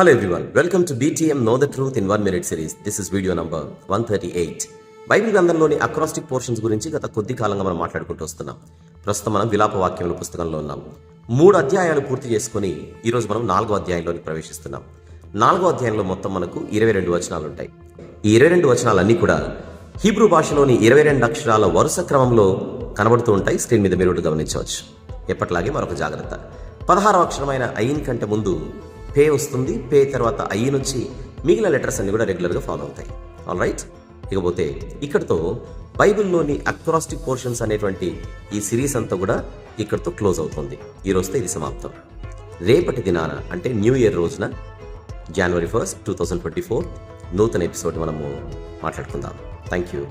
Hello everyone, welcome to BTM Know the Truth in 1 Minute series. This is video number 138. Bible గ్రంథంలోని అక్రాస్టిక్ portions గురించి గత కొద్ది కాలంగా మనం మాట్లాడుకుంటూ వస్తున్నాం. ప్రస్తుతం మనం విలాప వాక్యముల పుస్తకంలో ఉన్నాం. 3 అధ్యాయాలు పూర్తి చేసుకుని ఈరోజు మనం 4వ అధ్యాయంలోని ప్రవేశిస్తున్నాం. 4వ అధ్యాయంలో మొత్తం మనకు 22 వచనాలు ఉంటాయి. ఈ 22 వచనాలన్నీ కూడా హీబ్రూ భాషలోని 22 అక్షరాల వరుస క్రమంలో కనబడుతూ ఉంటాయి. స్క్రీన్ మీద మీరు గమనించవచ్చు. ఎప్పటిలాగే మరొక జాగ్రత్త, 16వ అక్షరమైన ఐన్ కంటే ముందు పే వస్తుంది. పే తర్వాత ఐన్ వచ్చి మిగిలిన లెటర్స్ అన్ని కూడా రెగ్యులర్గా ఫాలో అవుతాయి. ఆల్ రైట్, ఇకపోతే ఇక్కడతో బైబిల్లోని అక్రాస్టిక్ పోర్షన్స్ అనేటువంటి ఈ సిరీస్ అంతా కూడా ఇక్కడతో క్లోజ్ అవుతుంది. ఈ రోజుతో ఇది సమాప్తం. రేపటి దినాన అంటే న్యూ ఇయర్ రోజున January 1st, 2024 నూతన ఎపిసోడ్ మనము మాట్లాడుకుందాం. Thank you.